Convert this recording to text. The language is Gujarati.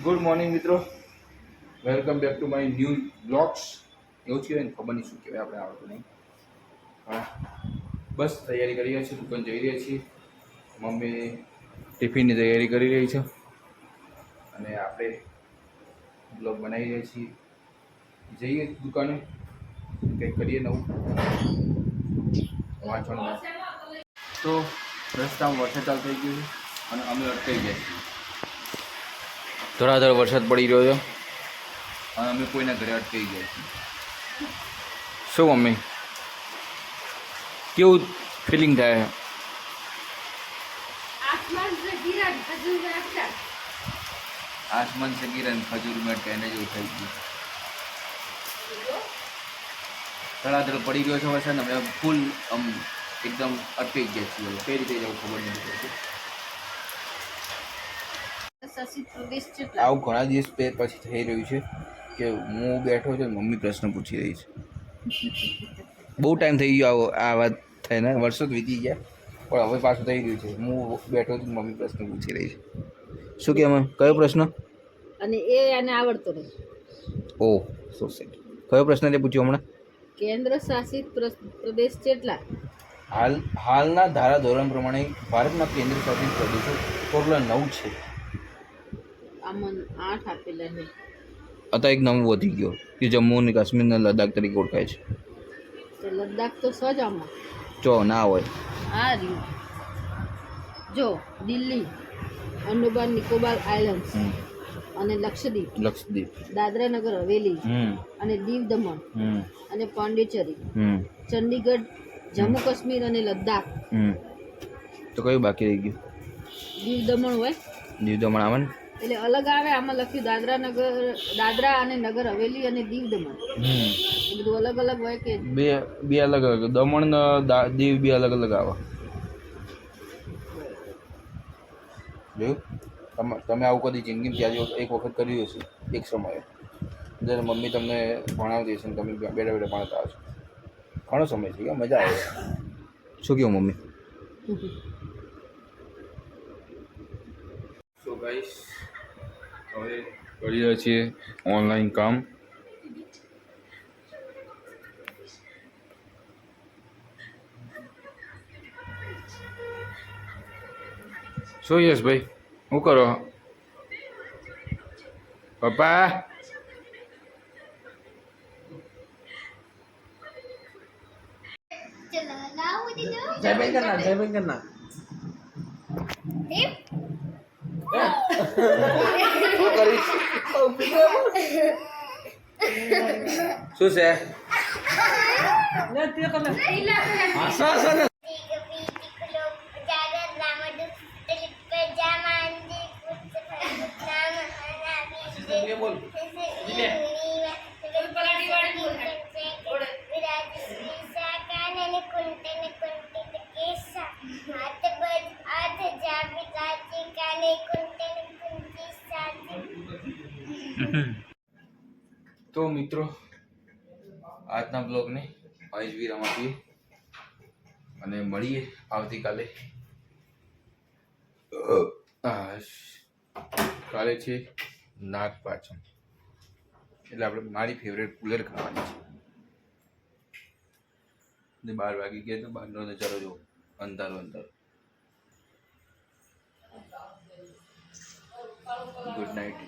ગુડ મોર્નિંગ મિત્રો, welcome back to my new blogs. એવું છે ને, ખબર નહીં શું કહેવાય, આપણે આવડતું નહીં. હા, બસ તૈયારી કરી રહ્યા છીએ, દુકાન જઈ રહ્યા છીએ. મમ્મી ટિફિનની તૈયારી કરી રહી છે અને આપણે બ્લોગ બનાવી રહ્યા છીએ. જઈએ દુકાને, કંઈક કરીએ નવું વાંચવાનું. તો રસ્તામાં વરસાદ ચાલુ થઈ ગયો છે અને અમે અટકાઈ ગયા છીએ. ધડાધડ વરસાદ પડી રહ્યો છે અને અમે કોઈના ઘરે અટકાઈ ગયા છીએ. શું મમ્મી, કેવું ફિલિંગ થાય? આસમાન સે ગિરન ખજૂર મેં ટેને જેવું થઈ ગયું. ધડાધડ પડી ગયો છે વરસાદ, અમે ફૂલ એકદમ અટકાઈ ગયા છીએ. કઈ રીતે જવું ખબર નથી પડતી. આવું ઘણા દિવસ પછી થઈ રહ્યું છે કે હું બેઠો છું, મમ્મી પ્રશ્ન પૂછી રહી છે. બહુ ટાઈમ થઈ ગયો આ વાત થઈને, વર્ષો વીતી ગયા, પણ હવે પાછું થઈ રહ્યું છે. હું બેઠો છું, મમ્મી પ્રશ્ન પૂછી રહી છે. શું કે કયો પ્રશ્ન? અને એ આને આવડતો નહીં. ઓહ, સો સેટ. કયો પ્રશ્ન તે પૂછ્યો હમણાં? કેન્દ્ર શાસિત પ્રદેશ કેટલા? હાલના ધારાધોરણ પ્રમાણે ભારતના કેન્દ્ર શાસિત પ્રદેશો ટોટલ 9 છે. આમાં 8 આપેલા છે. અત્યારે એક નવું વધી ગયો કે જમ્મુ અને કાશ્મીરના લદ્દાખ તરીકે ઓળખાય છે. તો લદ્દાખ તો સજ આમાં જો ના હોય. આ રહ્યું જો, દિલ્હી, અંડોમાન નિકોબાર આઇલેન્ડ્સ અને લક્ષદ્વીપ, દાદરા નગર હવેલી અને દીવ દમણ અને પોંડિચેરી, ચંડીગઢ, જમ્મુ કાશ્મીર અને લદ્દાખ. તો કયું બાકી રહી ગયું? દીવ દમણ હોય. દીવ દમણ આવે ને એટલે અલગ આવે. આમાં લખ્યું દાદરા અને નગર હવેલી અને દીવ દમણ. એ બધું અલગ અલગ હોય કે બે અલગ અલગ? દમણ ને દીવ બે અલગ અલગ આવે. જોયું? તમે આવું કદી જિંદગીમાં ત્યાં એક વખત કર્યું હશે એક સમયે, જ્યારે મમ્મી તમને ભણાવતી હશે ને તમે બેઠા બેઠા ભણતા હશો. ઘણો સમય છે, મજા આવે. શું કહ્યું મમ્મી? સો ગાઈસ, હવે કરી રહ્યા છીએ ઓનલાઈન કામ. શું યશભાઈ, શું કરો પપ્પા? જય ભાઈ કરના શું કરીશ? શું છે? તો મિત્રો, આજના બ્લોગને અહીં જ વિરામ આપીએ અને મળીએ આવતીકાલે. કાલે છે નાગપાંચમ, એટલે આપણે મારી ફેવરેટ કુલર ખાવાની છે. 12 વાગી ગયા તો બહારનો નજારો જો, અંધારો. Good night.